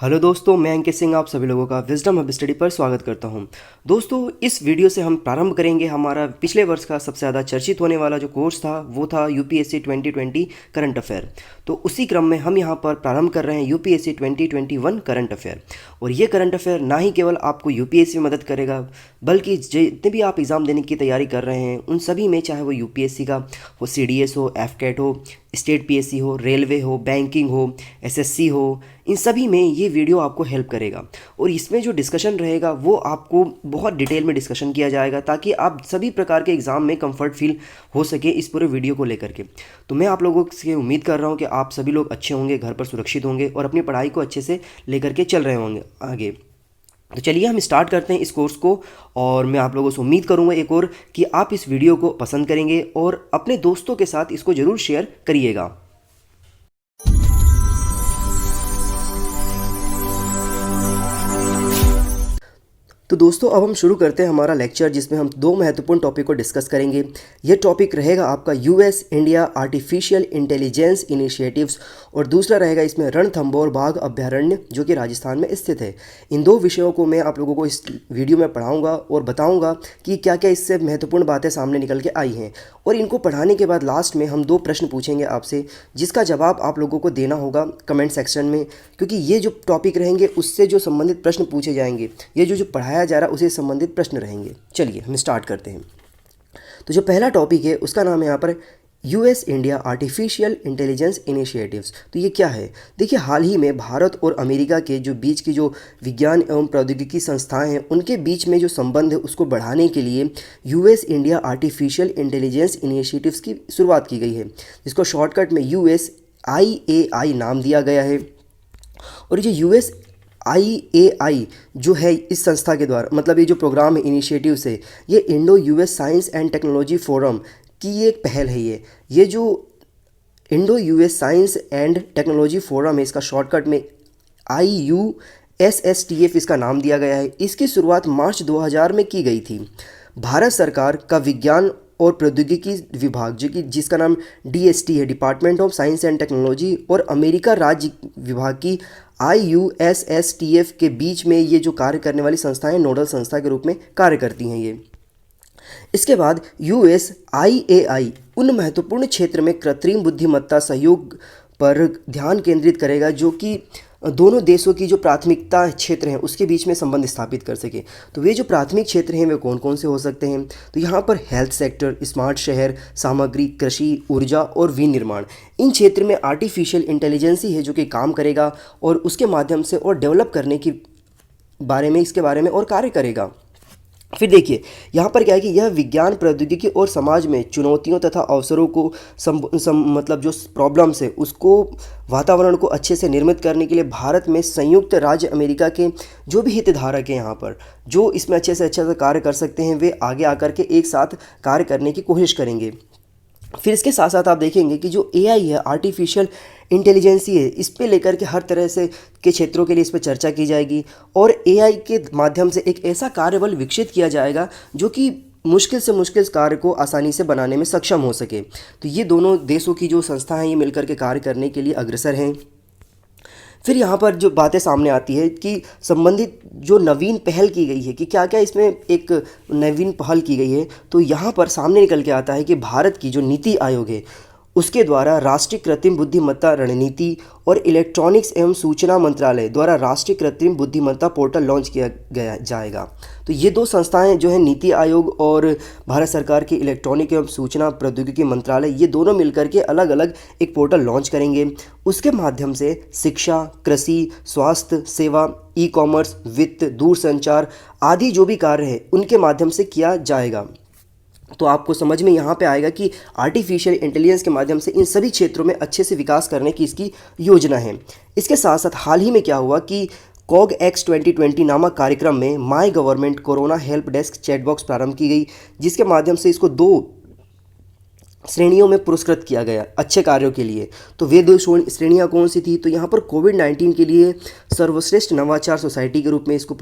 Hello दोस्तों, मैं अंकित सिंह आप सभी लोगों का विजडम हब स्टडी पर स्वागत करता हूं। दोस्तों, इस वीडियो से हम प्रारंभ करेंगे हमारा पिछले वर्ष का सबसे ज़्यादा चर्चित होने वाला जो कोर्स था वो था यूपीएससी 2020 करंट अफेयर। तो उसी क्रम में हम यहां पर प्रारंभ कर रहे हैं यूपीएससी 2021 करंट अफेयर। और ये करंट अफेयर ना ही केवल आपको यूपीएससी में मदद करेगा, बल्कि जितने भी आप एग्ज़ाम देने की तैयारी कर रहे हैं उन सभी में, चाहे वो यूपीएससी का हो, सीडीएस हो, एफकेट हो, स्टेट पीएससी हो, रेलवे हो, बैंकिंग हो, एसएससी हो, इन सभी में ये वीडियो आपको हेल्प करेगा। और इसमें जो डिस्कशन रहेगा वो आपको बहुत डिटेल में डिस्कशन किया जाएगा ताकि आप सभी प्रकार के एग्ज़ाम में कंफर्ट फील हो सके इस पूरे वीडियो को लेकर के। तो मैं आप लोगों से उम्मीद कर रहा हूँ कि आप सभी लोग अच्छे होंगे, घर पर सुरक्षित होंगे और अपनी पढ़ाई को अच्छे से लेकर के चल रहे होंगे आगे। तो चलिए हम स्टार्ट करते हैं इस कोर्स को। और मैं आप लोगों से उम्मीद करूंगा एक और कि आप इस वीडियो को पसंद करेंगे और अपने दोस्तों के साथ इसको ज़रूर शेयर करिएगा। तो दोस्तों, अब हम शुरू करते हैं हमारा लेक्चर, जिसमें हम दो महत्वपूर्ण टॉपिक को डिस्कस करेंगे। यह टॉपिक रहेगा आपका US India artificial intelligence initiatives और दूसरा रहेगा इसमें रणथंभौर बाघ अभयारण्य जो कि राजस्थान में स्थित है। इन दो विषयों को मैं आप लोगों को इस वीडियो में पढ़ाऊंगा और बताऊंगा कि क्या क्या इससे महत्वपूर्ण बातें सामने निकल के आई हैं। और इनको पढ़ाने के बाद लास्ट में हम दो प्रश्न पूछेंगे आपसे, जिसका जवाब आप लोगों को देना होगा कमेंट सेक्शन में, क्योंकि ये जो टॉपिक रहेंगे उससे जो संबंधित प्रश्न पूछे जाएंगे, ये जो पढ़ाया जा रहा है उसे संबंधित प्रश्न रहेंगे। चलिए हम स्टार्ट करते हैं। तो जो पहला टॉपिक है उसका नाम है यहाँ पर US India artificial intelligence initiatives. तो ये क्या है? देखिए, हाल ही में भारत और अमेरिका के जो बीच की जो विज्ञान एवं प्रौद्योगिकी संस्थाएं हैं उनके बीच में जो संबंध है उसको बढ़ाने के लिए US India artificial intelligence initiatives की शुरुआत की गई है, जिसको शॉर्टकट में USIAI नाम दिया गया है। और ये USIAI जो है इस संस्था के द्वारा, मतलब ये जो प्रोग्राम है, इनिशिएटिव से, ये Indo US science and technology forum की ये एक पहल है। ये जो Indo US science and technology forum है, इसका शॉर्टकट में IUSSTF इसका नाम दिया गया है। इसकी शुरुआत मार्च 2000 में की गई थी। भारत सरकार का विज्ञान और प्रौद्योगिकी विभाग जिसका नाम DST है, department of science and technology, और अमेरिका राज्य विभाग की IUSSTF के बीच में ये जो कार्य करने वाली संस्थाएं नोडल संस्था के रूप में कार्य करती हैं ये। इसके बाद USIAI उन महत्वपूर्ण क्षेत्र में कृत्रिम बुद्धिमत्ता सहयोग पर ध्यान केंद्रित करेगा जो कि दोनों देशों की जो प्राथमिकता क्षेत्र हैं उसके बीच में संबंध स्थापित कर सके। तो वे जो प्राथमिक क्षेत्र हैं वे कौन कौन से हो सकते हैं? तो यहाँ पर हेल्थ सेक्टर, स्मार्ट शहर, सामग्री, कृषि, ऊर्जा और विनिर्माण, इन क्षेत्र में आर्टिफिशियल इंटेलिजेंस ही है जो कि काम करेगा और उसके माध्यम से और डेवलप करने की बारे में, इसके बारे में और कार्य करेगा। फिर देखिए यहाँ पर क्या है कि यह विज्ञान, प्रौद्योगिकी और समाज में चुनौतियों तथा अवसरों को मतलब जो प्रॉब्लम्स है उसको, वातावरण को अच्छे से निर्मित करने के लिए भारत में संयुक्त राज्य अमेरिका के जो भी हितधारक हैं यहाँ पर, जो इसमें अच्छे से कार्य कर सकते हैं, वे आगे आकर के एक साथ कार्य करने की कोशिश करेंगे। फिर इसके साथ साथ आप देखेंगे कि जो AI है, आर्टिफिशियल इंटेलिजेंसी है, इस पे लेकर के हर तरह से के क्षेत्रों के लिए इस पर चर्चा की जाएगी और AI के माध्यम से एक ऐसा कार्यबल विकसित किया जाएगा जो कि मुश्किल से मुश्किल कार्य को आसानी से बनाने में सक्षम हो सके। तो ये दोनों देशों की जो संस्था हैं ये मिलकर के कार्य करने के लिए अग्रसर हैं। फिर यहाँ पर जो बातें सामने आती है कि संबंधित जो नवीन पहल की गई है कि क्या क्या इसमें एक नवीन पहल की गई है, तो यहाँ पर सामने निकल के आता है कि भारत की जो नीति आयोग है उसके द्वारा राष्ट्रीय कृत्रिम बुद्धिमत्ता रणनीति और इलेक्ट्रॉनिक्स एवं सूचना मंत्रालय द्वारा राष्ट्रीय कृत्रिम बुद्धिमत्ता पोर्टल लॉन्च किया गया जाएगा। तो ये दो संस्थाएं जो है, नीति आयोग और भारत सरकार के इलेक्ट्रॉनिक एवं सूचना प्रौद्योगिकी मंत्रालय, ये दोनों मिलकर के अलग अलग एक पोर्टल लॉन्च करेंगे। उसके माध्यम से शिक्षा, कृषि, स्वास्थ्य सेवा, ई-कॉमर्स, वित्त, दूरसंचार आदि जो भी कार्य है उनके माध्यम से किया जाएगा। तो आपको समझ में यहाँ पे आएगा कि आर्टिफिशियल इंटेलिजेंस के माध्यम से इन सभी क्षेत्रों में अच्छे से विकास करने की इसकी योजना है। इसके साथ साथ हाल ही में क्या हुआ कि COG-X 2020 नामक कार्यक्रम में my government corona help desk chatbox प्रारंभ की गई, जिसके माध्यम से इसको 2 श्रेणियों में पुरस्कृत किया गया अच्छे कार्यों के लिए। तो वे 2 श्रेणियां कौन सी थी? तो यहाँ पर कोविड-19 के लिए सर्वश्रेष्ठ नवाचार सोसाइटी के रूप में इसको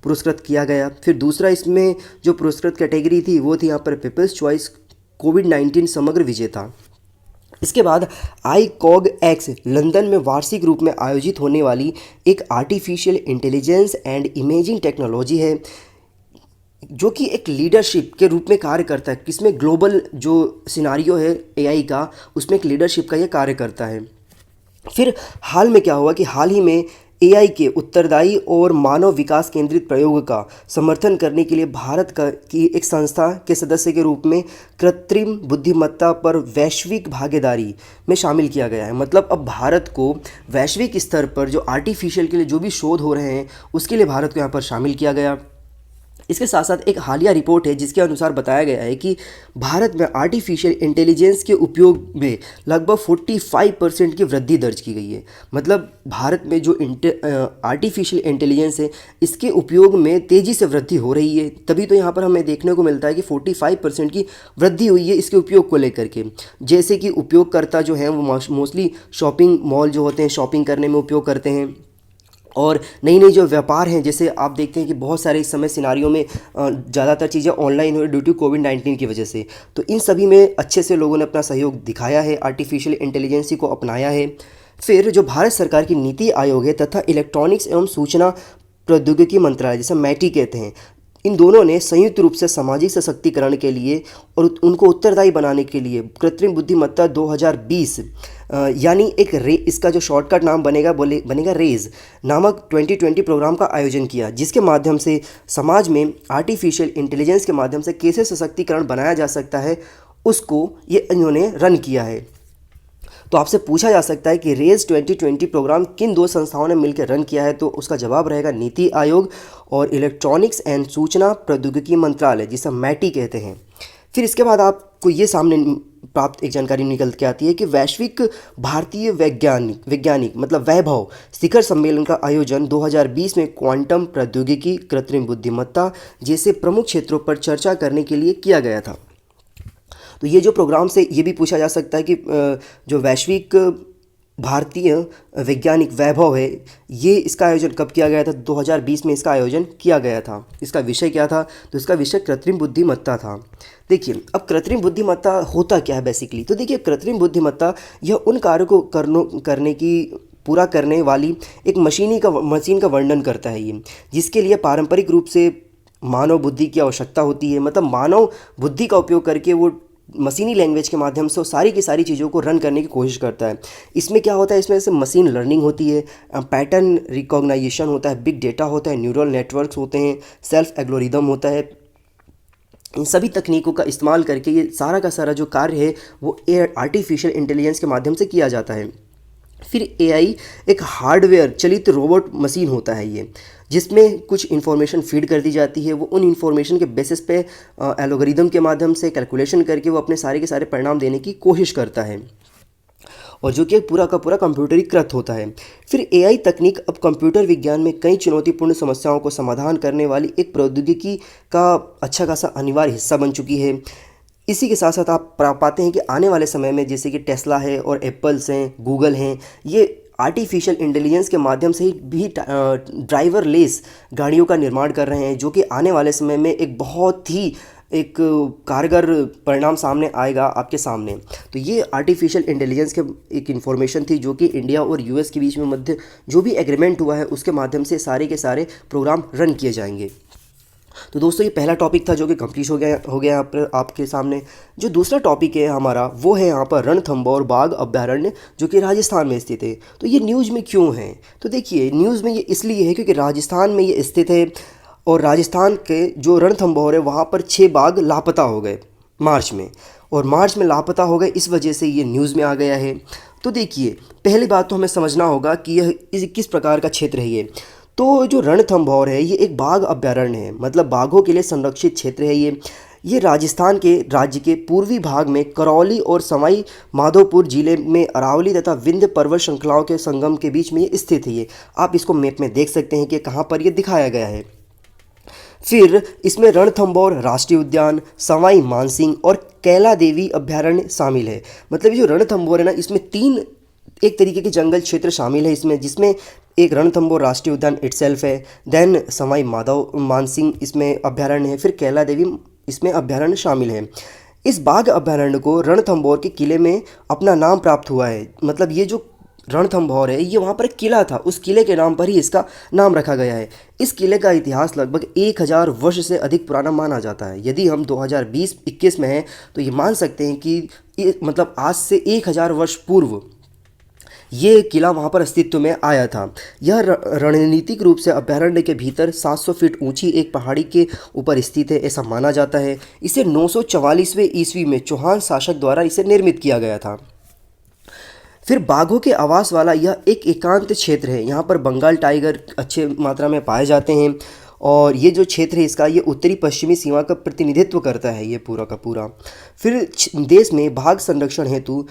पुरस्कृत किया गया। फिर दूसरा इसमें जो पुरस्कृत कैटेगरी थी वो थी यहाँ पर पीपल्स चॉइस कोविड-19 समग्र विजेता। इसके बाद आईकॉग एक्स लंदन में वार्षिक रूप में आयोजित होने वाली एक artificial intelligence and imaging technology है, जो कि एक लीडरशिप के रूप में कार्य करता है। किसमें? ग्लोबल जो सिनारियो है एआई का, उसमें एक लीडरशिप का ये कार्य करता है। फिर हाल में क्या हुआ कि हाल ही में एआई के उत्तरदायी और मानव विकास केंद्रित प्रयोग का समर्थन करने के लिए भारत का की एक संस्था के सदस्य के रूप में कृत्रिम बुद्धिमत्ता पर वैश्विक भागीदारी में शामिल किया गया है। मतलब अब भारत को वैश्विक स्तर पर जो आर्टिफिशियल के लिए जो भी शोध हो रहे हैं उसके लिए भारत को यहाँ पर शामिल किया गया। इसके साथ साथ एक हालिया रिपोर्ट है जिसके अनुसार बताया गया है कि भारत में आर्टिफिशियल इंटेलिजेंस के उपयोग में लगभग 45% की वृद्धि दर्ज की गई है। मतलब भारत में जो आर्टिफिशियल इंटेलिजेंस है इसके उपयोग में तेज़ी से वृद्धि हो रही है। तभी तो यहाँ पर हमें देखने को मिलता है कि 45% की वृद्धि हुई है इसके उपयोग को लेकर के। जैसे कि उपयोगकर्ता जो हैं वो मोस्टली शॉपिंग मॉल जो होते हैं शॉपिंग करने में उपयोग करते हैं, और नई नई जो व्यापार हैं, जैसे आप देखते हैं कि बहुत सारे इस समय सिनारियों में ज़्यादातर चीज़ें ऑनलाइन हो रही ड्यू टू कोविड-19 की वजह से। तो इन सभी में अच्छे से लोगों ने अपना सहयोग दिखाया है, आर्टिफिशियल इंटेलिजेंस को अपनाया है। फिर जो भारत सरकार की नीति आयोग है तथा इलेक्ट्रॉनिक्स एवं सूचना प्रौद्योगिकी मंत्रालय, जिसे मैटी कहते हैं, इन दोनों ने संयुक्त रूप से सामाजिक सशक्तिकरण के लिए और उनको उत्तरदायी बनाने के लिए कृत्रिम बुद्धिमत्ता 2020 यानी इसका जो शॉर्टकट नाम बनेगा रेज नामक 2020 प्रोग्राम का आयोजन किया, जिसके माध्यम से समाज में आर्टिफिशियल इंटेलिजेंस के माध्यम से कैसे सशक्तिकरण बनाया जा सकता है उसको ये इन्होंने रन किया है। तो आपसे पूछा जा सकता है कि रेज 2020 प्रोग्राम किन दो संस्थाओं ने मिलकर रन किया है, तो उसका जवाब रहेगा नीति आयोग और इलेक्ट्रॉनिक्स एंड सूचना प्रौद्योगिकी मंत्रालय, जिसे मैटी कहते हैं। फिर इसके बाद आपको ये सामने प्राप्त एक जानकारी निकल के आती है कि वैश्विक भारतीय वैज्ञानिक मतलब वैभव शिखर सम्मेलन का आयोजन 2020 में क्वांटम प्रौद्योगिकी, कृत्रिम बुद्धिमत्ता जैसे प्रमुख क्षेत्रों पर चर्चा करने के लिए किया गया था। तो ये जो प्रोग्राम से ये भी पूछा जा सकता है कि जो वैश्विक भारतीय वैज्ञानिक वैभव है ये इसका आयोजन कब किया गया था? 2020 में इसका आयोजन किया गया था। इसका विषय क्या था? तो इसका विषय कृत्रिम बुद्धिमत्ता था। देखिए अब कृत्रिम बुद्धिमत्ता होता क्या है बेसिकली। तो देखिए कृत्रिम बुद्धिमत्ता यह उन कार्यों को करने की पूरा करने वाली एक मशीन का वर्णन करता है ये, जिसके लिए पारंपरिक रूप से मानव बुद्धि की आवश्यकता होती है। मतलब मानव बुद्धि का उपयोग करके वो मशीनी लैंग्वेज के माध्यम से वो सारी की सारी चीज़ों को रन करने की कोशिश करता है। इसमें क्या होता है? इसमें से मशीन लर्निंग होती है, पैटर्न रिकॉग्नाइजेशन होता है, बिग डेटा होता है, न्यूरल नेटवर्क्स होते हैं, सेल्फ एल्गोरिदम होता है। इन सभी तकनीकों का इस्तेमाल करके ये सारा का सारा जो कार्य है वो आर्टिफिशियल इंटेलिजेंस के माध्यम से किया जाता है। फिर एआई एक हार्डवेयर चलित रोबोट मशीन होता है ये, जिसमें कुछ इन्फॉर्मेशन फीड कर दी जाती है। वो उन इन्फॉर्मेशन के बेसिस पे एल्गोरिदम के माध्यम से कैलकुलेशन करके वो अपने सारे के सारे परिणाम देने की कोशिश करता है, और जो कि पूरा का पूरा कंप्यूटरीकृत होता है। फिर एआई तकनीक अब कंप्यूटर विज्ञान में कई चुनौतीपूर्ण समस्याओं को समाधान करने वाली एक प्रौद्योगिकी का अच्छा खासा अनिवार्य हिस्सा बन चुकी है। इसी के साथ साथ आप पाते हैं कि आने वाले समय में जैसे कि टेस्ला है और एप्पल्स हैं, गूगल हैं, ये आर्टिफिशियल इंटेलिजेंस के माध्यम से ही भी ड्राइवरलेस गाड़ियों का निर्माण कर रहे हैं, जो कि आने वाले समय में एक बहुत ही एक कारगर परिणाम सामने आएगा आपके सामने। तो ये आर्टिफिशियल इंटेलिजेंस के एक इन्फॉर्मेशन थी जो कि इंडिया और यूएस के बीच में मध्य जो भी एग्रीमेंट हुआ है उसके माध्यम से सारे के सारे प्रोग्राम रन किए जाएंगे। तो दोस्तों ये पहला टॉपिक था जो कि कंप्लीट हो गया यहाँ पर आपके सामने। जो दूसरा टॉपिक है हमारा वो है यहाँ पर रणथंभौर बाघ अभयारण्य, जो कि राजस्थान में स्थित है। तो ये न्यूज़ में क्यों है? तो देखिए न्यूज़ में ये इसलिए है क्योंकि राजस्थान में ये स्थित है, और राजस्थान के जो रणथंभौर है वहाँ पर 6 बाघ लापता हो गए मार्च में लापता हो गए, इस वजह से ये न्यूज़ में आ गया है। तो देखिए पहली बात तो हमें समझना होगा कि यह किस प्रकार का क्षेत्र है ये। तो जो रणथंभौर है ये एक बाघ अभयारण्य है, मतलब बाघों के लिए संरक्षित क्षेत्र है ये राजस्थान के राज्य के पूर्वी भाग में करौली और सवाई माधोपुर जिले में अरावली तथा विंध्य पर्वत श्रृंखलाओं के संगम के बीच में ये स्थित है। ये आप इसको मैप में देख सकते हैं कि कहाँ पर ये दिखाया गया है। फिर इसमें रणथंभौर राष्ट्रीय उद्यान, सवाई मानसिंह और कैला देवी अभयारण्य शामिल है। मतलब ये जो रणथंभौर है ना, इसमें 3 एक तरीके के जंगल क्षेत्र शामिल है इसमें, जिसमें एक रणथंभौर राष्ट्रीय उद्यान इटसेल्फ है, देन सवाई मानसिंह इसमें अभयारण्य है, फिर कैला देवी इसमें अभयारण्य शामिल है। इस बाघ अभयारण्य को रणथंभौर के किले में अपना नाम प्राप्त हुआ है। मतलब ये जो रणथंभौर है ये वहाँ पर एक किला था, उस किले के नाम पर ही इसका नाम रखा गया है। इस किले का इतिहास लगभग 1000 वर्ष से अधिक पुराना माना जाता है। यदि हम 2020-21 में हैं तो ये मान सकते हैं कि मतलब आज से 1000 वर्ष पूर्व ये किला वहाँ पर अस्तित्व में आया था। यह रणनीतिक रूप से अभयारण्य के भीतर 700 फीट ऊंची एक पहाड़ी के ऊपर स्थित है, ऐसा माना जाता है। इसे 944वें ईस्वी में चौहान शासक द्वारा इसे निर्मित किया गया था। फिर बाघों के आवास वाला यह एक एकांत क्षेत्र है। यहाँ पर बंगाल टाइगर अच्छे मात्रा में पाए जाते हैं और ये जो क्षेत्र है इसका ये उत्तरी पश्चिमी सीमा का प्रतिनिधित्व करता है ये पूरा का पूरा। फिर देश में बाघ संरक्षण हेतु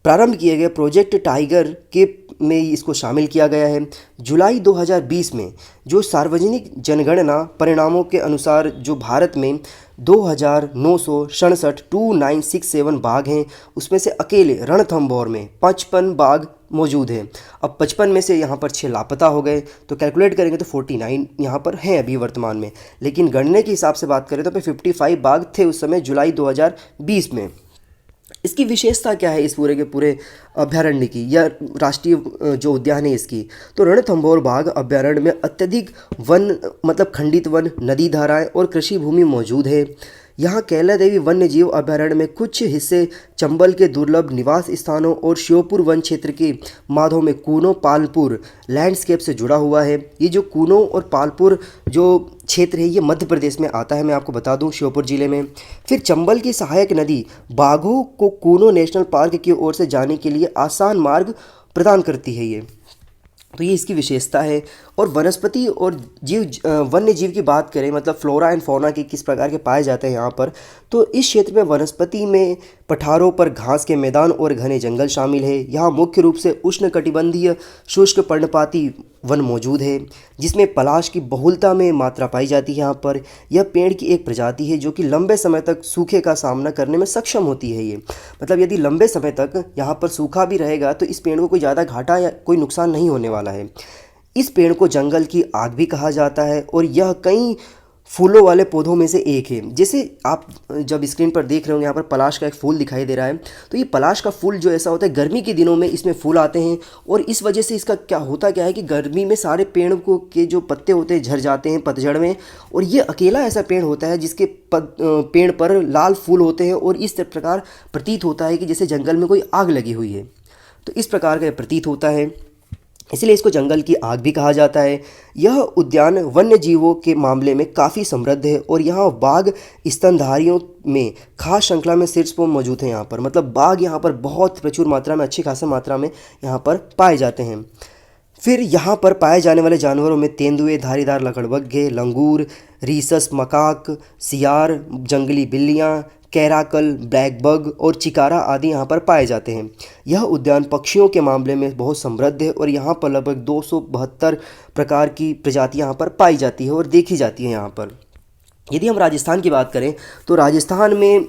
प्रारंभ किए गए प्रोजेक्ट टाइगर के में इसको शामिल किया गया है। जुलाई 2020 में जो सार्वजनिक जनगणना परिणामों के अनुसार जो भारत में 2967 बाघ हैं, उसमें से अकेले रणथंभौर में 55 बाघ मौजूद हैं। अब 55 में से यहाँ पर 6 लापता हो गए, तो कैलकुलेट करेंगे तो 49 यहाँ पर हैं अभी वर्तमान में। लेकिन गणने के हिसाब से बात करें तो 55 बाघ थे उस समय जुलाई 2020 में। इसकी विशेषता क्या है इस पूरे के पूरे अभयारण्य की या राष्ट्रीय जो उद्यान है इसकी? तो रणथंभौर बाघ अभयारण्य में अत्यधिक वन मतलब खंडित वन, नदी धाराएं और कृषि भूमि मौजूद है। यहाँ कैला देवी वन्य जीव अभयारण्य में कुछ हिस्से चंबल के दुर्लभ निवास स्थानों और श्योपुर वन क्षेत्र के माधव में कूनो पालपुर लैंडस्केप से जुड़ा हुआ है। ये जो कूनो और पालपुर जो क्षेत्र है ये मध्य प्रदेश में आता है, मैं आपको बता दूं, श्योपुर जिले में। फिर चंबल की सहायक नदी बाघों को कूनो नेशनल पार्क की ओर से जाने के लिए आसान मार्ग प्रदान करती है ये, तो ये इसकी विशेषता है। और वनस्पति और वन्य जीव की बात करें, मतलब फ्लोरा एंड फौना के किस प्रकार के पाए जाते हैं यहाँ पर, तो इस क्षेत्र में वनस्पति में पठारों पर घास के मैदान और घने जंगल शामिल है। यहाँ मुख्य रूप से उष्णकटिबंधीय शुष्क पर्णपाती वन मौजूद है जिसमें पलाश की बहुलता में मात्रा पाई जाती है। यहाँ पर यह पेड़ की एक प्रजाति है जो कि लंबे समय तक सूखे का सामना करने में सक्षम होती है। ये मतलब यदि लंबे समय तक यहाँ पर सूखा भी रहेगा तो इस पेड़ को कोई ज़्यादा घाटा या कोई नुकसान नहीं होने वाला है। इस पेड़ को जंगल की आग भी कहा जाता है और यह कई फूलों वाले पौधों में से एक है। जैसे आप जब स्क्रीन पर देख रहे होंगे यहाँ पर पलाश का एक फूल दिखाई दे रहा है, तो ये पलाश का फूल जो ऐसा होता है गर्मी के दिनों में इसमें फूल आते हैं और इस वजह से इसका क्या है कि गर्मी में सारे पेड़ को के जो पत्ते होते हैं झड़ जाते हैं पतझड़ में, और ये अकेला ऐसा पेड़ होता है जिसके पेड़ पर लाल फूल होते हैं और इस प्रकार प्रतीत होता है कि जैसे जंगल में कोई आग लगी हुई है। तो इस प्रकार का प्रतीत होता है, इसलिए इसको जंगल की आग भी कहा जाता है। यह उद्यान वन्य जीवों के मामले में काफ़ी समृद्ध है और यहाँ बाघ स्तनधारियों में खास श्रृंखला में शीर्ष पर मौजूद हैं। यहाँ पर मतलब बाघ यहाँ पर बहुत प्रचुर मात्रा में, अच्छी खासी मात्रा में यहाँ पर पाए जाते हैं। फिर यहाँ पर पाए जाने वाले जानवरों में तेंदुए, धारीदार लकड़बग्घे, लंगूर, रीसस मकाक, सियार, जंगली बिल्लियाँ, कैराकल, ब्लैक बग और चिकारा आदि यहाँ पर पाए जाते हैं। यह उद्यान पक्षियों के मामले में बहुत समृद्ध है और यहाँ पर लगभग 272 प्रकार की प्रजातियाँ यहाँ पर पाई जाती है और देखी जाती है यहाँ पर। यदि हम राजस्थान की बात करें तो राजस्थान में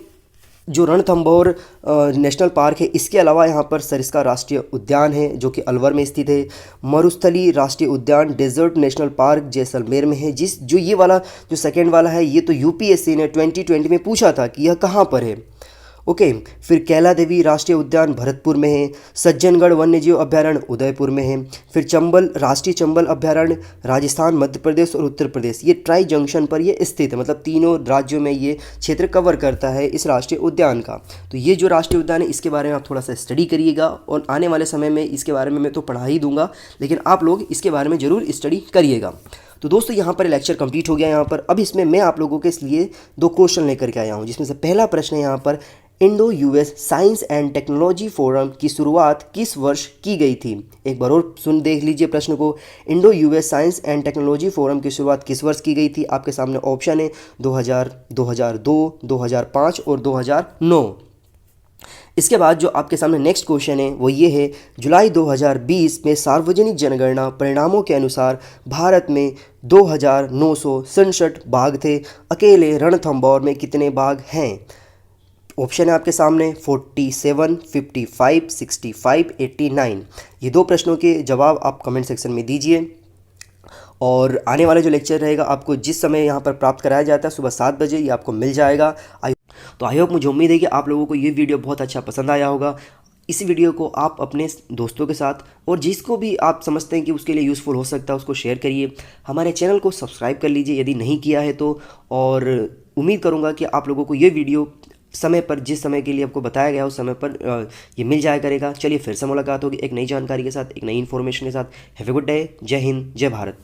जो रणथंभौर नेशनल पार्क है, इसके अलावा यहाँ पर सरिस्का राष्ट्रीय उद्यान है जो कि अलवर में स्थित है। मरुस्थली राष्ट्रीय उद्यान डेजर्ट नेशनल पार्क जैसलमेर में है। जो ये वाला जो सेकेंड वाला है ये तो यूपीएससी ने 2020 में पूछा था कि यह कहाँ पर है। ओके, फिर कैला देवी राष्ट्रीय उद्यान भरतपुर में है। सज्जनगढ़ वन्यजीव अभयारण्य उदयपुर में है। फिर चंबल राष्ट्रीय चंबल अभयारण्य राजस्थान, मध्य प्रदेश और उत्तर प्रदेश, ये ट्राई जंक्शन पर ये स्थित है। मतलब तीनों राज्यों में ये क्षेत्र कवर करता है इस राष्ट्रीय उद्यान का। तो ये जो राष्ट्रीय उद्यान है इसके बारे में आप थोड़ा सा स्टडी करिएगा और आने वाले समय में इसके बारे में मैं तो पढ़ा ही दूंगा, लेकिन आप लोग इसके बारे में ज़रूर स्टडी करिएगा। तो दोस्तों यहाँ पर लेक्चर कंप्लीट हो गया यहाँ पर। अब इसमें मैं आप लोगों के लिए 2 क्वेश्चन लेकर के आया हूँ, जिसमें से पहला प्रश्न है यहाँ पर Indo US science and technology forum की शुरुआत किस वर्ष की गई थी? एक बार और देख लीजिए प्रश्न को। Indo US science and technology forum की शुरुआत किस वर्ष की गई थी? आपके सामने ऑप्शन है 2000, 2002, 2005 और 2009। इसके बाद जो आपके सामने नेक्स्ट क्वेश्चन है वो ये है, जुलाई 2020 में सार्वजनिक जनगणना परिणामों के अनुसार भारत में 2967 बाघ थे। अकेले रणथंभौर में कितने बाघ हैं? ऑप्शन है आपके सामने 47, 55, 65, 89। ये 2 प्रश्नों के जवाब आप कमेंट सेक्शन में दीजिए। और आने वाला जो लेक्चर रहेगा आपको जिस समय यहाँ पर प्राप्त कराया जाता है सुबह 7 बजे, ये आपको मिल जाएगा। तो आई होप, मुझे उम्मीद है कि आप लोगों को ये वीडियो बहुत अच्छा पसंद आया होगा। इस वीडियो को आप अपने दोस्तों के साथ और जिसको भी आप समझते हैं कि उसके लिए यूज़फुल हो सकता है उसको शेयर करिए। हमारे चैनल को सब्सक्राइब कर लीजिए यदि नहीं किया है तो। और उम्मीद करूँगा कि आप लोगों को ये वीडियो समय पर, जिस समय के लिए आपको बताया गया उस समय पर ये मिल जाया करेगा। चलिए फिर से मुलाकात होगी एक नई जानकारी के साथ, एक नई इन्फॉर्मेशन के साथ। Have a good day. जय हिंद, जय भारत।